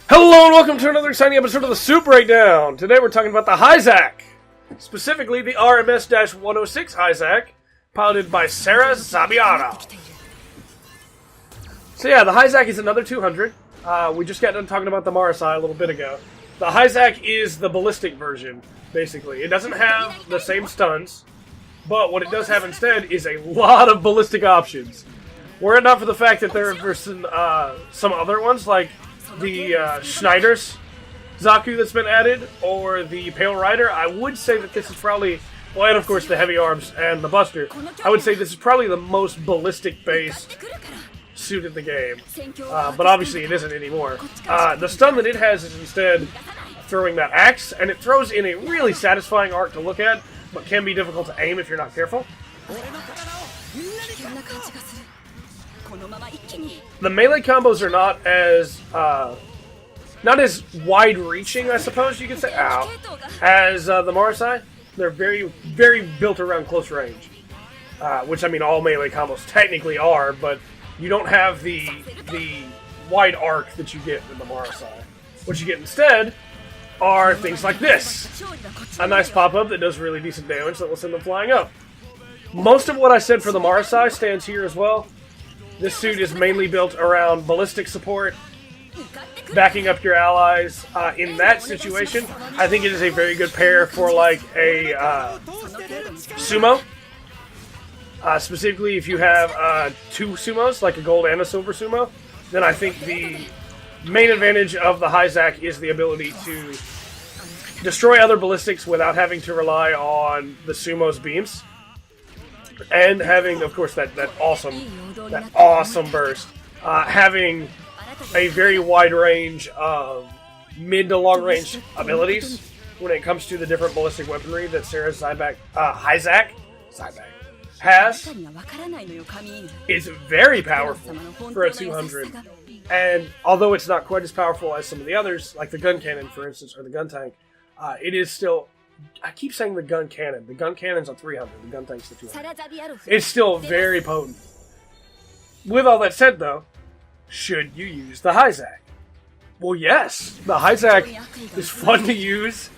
Hello and welcome to another exciting episode of the Soup Breakdown. Today we're talking about the Hizack, specifically the RMS-106 Hizack, piloted by Sarah Zabbiano. So yeah, the Hizack is another 200. We just got done talking about the Marasai a little bit ago. The Hizack is the ballistic version, basically. It doesn't have the same stuns, but what it does have instead is a lot of ballistic options. Were it not for the fact that there are some other ones, like the Schneider's Zaku that's been added, or the Pale Rider, I would say that this is probably, well, and of course the Heavy Arms and the Buster, I would say this is probably the most ballistic-based suit in the game. But obviously it isn't anymore. The stun that it has is instead throwing that axe, and it throws in a really satisfying arc to look at, but can be difficult to aim if you're not careful. The melee combos are not as wide-reaching, I suppose you could say, as the Marasai. They're very, very built around close range, which I mean all melee combos technically are, but you don't have the wide arc that you get with the Marasai. What you get instead are things like this: a nice pop-up that does really decent damage that will send them flying up. Most of what I said for the Marasai stands here as well. This suit is mainly built around ballistic support, backing up your allies. In that situation, I think it is a very good pair for like a sumo. Specifically, if you have two sumos, like a gold and a silver sumo, then I think the main advantage of the Hizack is the ability to destroy other ballistics without having to rely on the sumo's beams. And having, of course, that awesome burst. Having a very wide range of mid to long range abilities when it comes to the different ballistic weaponry that Sarah Hizack has is very powerful for a 200. And although it's not quite as powerful as some of the others, like the gun cannon, for instance, or the gun tank, it is still... I keep saying the gun cannon. The gun cannon's a 300. The gun tank's the 200. It's still very potent. With all that said, though, should you use the Hizack? Well, yes. The Hizack is fun to use.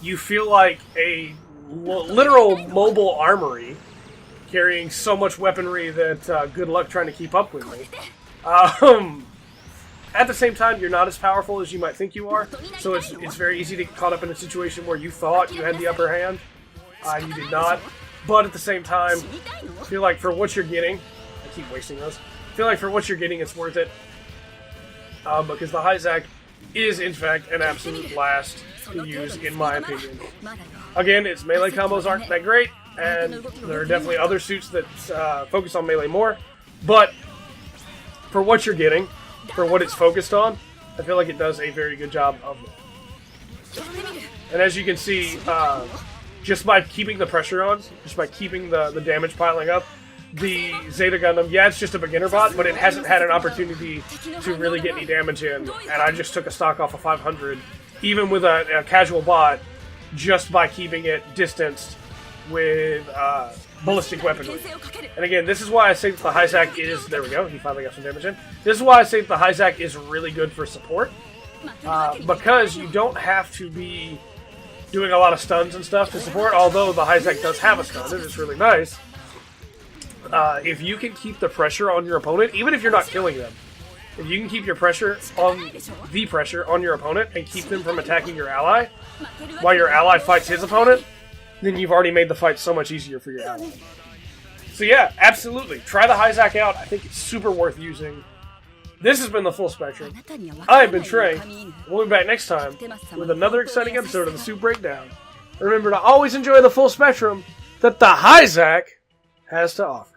You feel like a literal mobile armory carrying so much weaponry that good luck trying to keep up with me. At the same time, you're not as powerful as you might think you are, so it's very easy to get caught up in a situation where you thought you had the upper hand. You did not. But at the same time, I feel like for what you're getting, I keep wasting those, I feel like for what you're getting, it's worth it. Because the Hizack is, in fact, an absolute blast to use, in my opinion. Again, its melee combos aren't that great, and there are definitely other suits that focus on melee more, but for what you're getting, for what it's focused on, I feel like it does a very good job of it. And as you can see, just by keeping the pressure on, just by keeping the damage piling up, the Zeta Gundam, yeah, it's just a beginner bot, but it hasn't had an opportunity to really get any damage in, and I just took a stock off of 500, even with a casual bot, just by keeping it distanced with ballistic weaponry. And again, this is why I say that the Hizack is... There we go, he finally got some damage in. This is why I say that the Hizack is really good for support. Because you don't have to be doing a lot of stuns and stuff to support, although the Hizack does have a stun, and it's really nice. If you can keep the pressure on your opponent, even if you're not killing them, if you can keep your pressure on your opponent and keep them from attacking your ally, while your ally fights his opponent, then you've already made the fight so much easier for your ally. So yeah, absolutely. Try the Hizack out. I think it's super worth using. This has been the Full Spectrum. I have been Trey. We'll be back next time with another exciting episode of the Soup Breakdown. Remember to always enjoy the full spectrum that the Hizack has to offer.